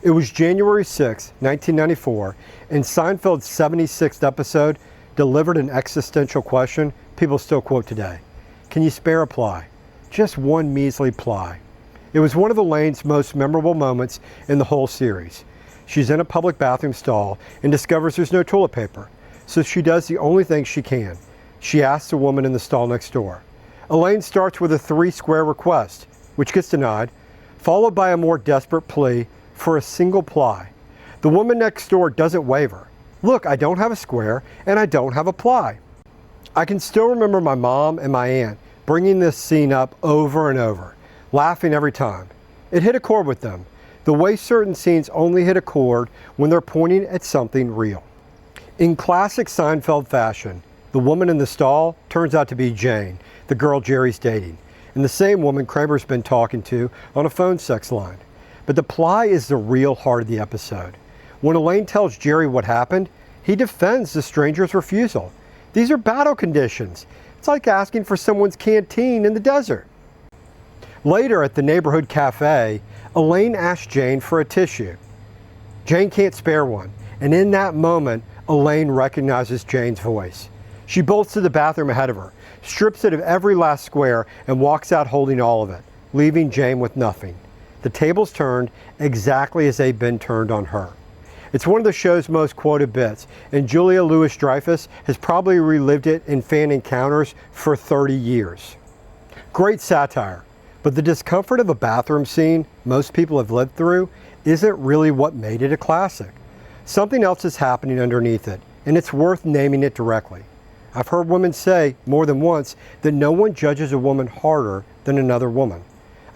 It was January 6, 1994, and Seinfeld's 76th episode delivered an existential question people still quote today. Can you spare a ply? Just one measly ply. It was one of Elaine's most memorable moments in the whole series. She's in a public bathroom stall and discovers there's no toilet paper, so she does the only thing she can. She asks the woman in the stall next door. Elaine starts with a 3-square request, which gets denied, followed by a more desperate plea for a single ply. The woman next door doesn't waver. Look, I don't have a square and I don't have a ply. I can still remember my mom and my aunt bringing this scene up over and over, laughing every time. It hit a chord with them, the way certain scenes only hit a chord when they're pointing at something real. In classic Seinfeld fashion, the woman in the stall turns out to be Jane, the girl Jerry's dating, and the same woman Kramer's been talking to on a phone sex line. But the ply is the real heart of the episode. When Elaine tells Jerry what happened, he defends the stranger's refusal. These are battle conditions. It's like asking for someone's canteen in the desert. Later at the neighborhood cafe, Elaine asks Jane for a tissue. Jane can't spare one, and in that moment, Elaine recognizes Jane's voice. She bolts to the bathroom ahead of her, strips it of every last square, and walks out holding all of it, leaving Jane with nothing. The tables turned exactly as they'd been turned on her. It's one of the show's most quoted bits, and Julia Louis-Dreyfus has probably relived it in fan encounters for 30 years. Great satire, but the discomfort of a bathroom scene most people have lived through isn't really what made it a classic. Something else is happening underneath it, and it's worth naming it directly. I've heard women say more than once that no one judges a woman harder than another woman.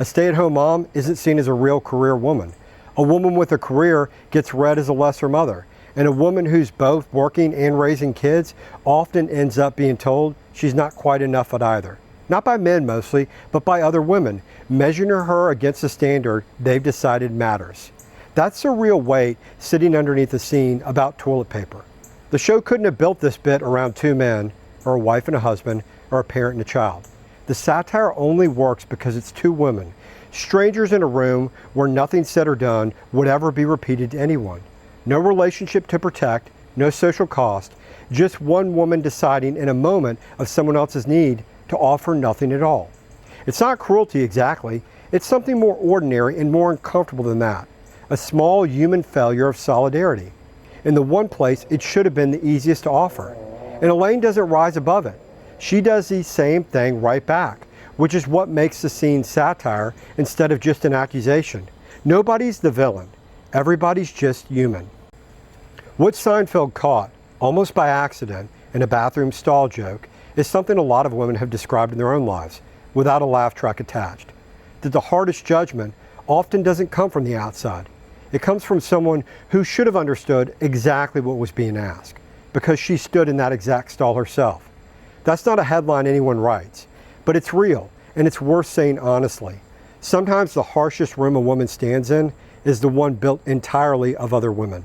A stay-at-home mom isn't seen as a real career woman. A woman with a career gets read as a lesser mother, and a woman who's both working and raising kids often ends up being told she's not quite enough at either. Not by men mostly, but by other women, measuring her against a standard they've decided matters. That's the real weight sitting underneath the scene about toilet paper. The show couldn't have built this bit around two men, or a wife and a husband, or a parent and a child. The satire only works because it's two women, strangers in a room where nothing said or done would ever be repeated to anyone. No relationship to protect, no social cost, just one woman deciding in a moment of someone else's need to offer nothing at all. It's not cruelty exactly, it's something more ordinary and more uncomfortable than that. A small human failure of solidarity. In the one place it should have been the easiest to offer. And Elaine doesn't rise above it. She does the same thing right back, which is what makes the scene satire instead of just an accusation. Nobody's the villain. Everybody's just human. What Seinfeld caught, almost by accident, in a bathroom stall joke is something a lot of women have described in their own lives, without a laugh track attached. That the hardest judgment often doesn't come from the outside. It comes from someone who should have understood exactly what was being asked, because she stood in that exact stall herself. That's not a headline anyone writes, but it's real, and it's worth saying honestly. Sometimes the harshest room a woman stands in is the one built entirely of other women.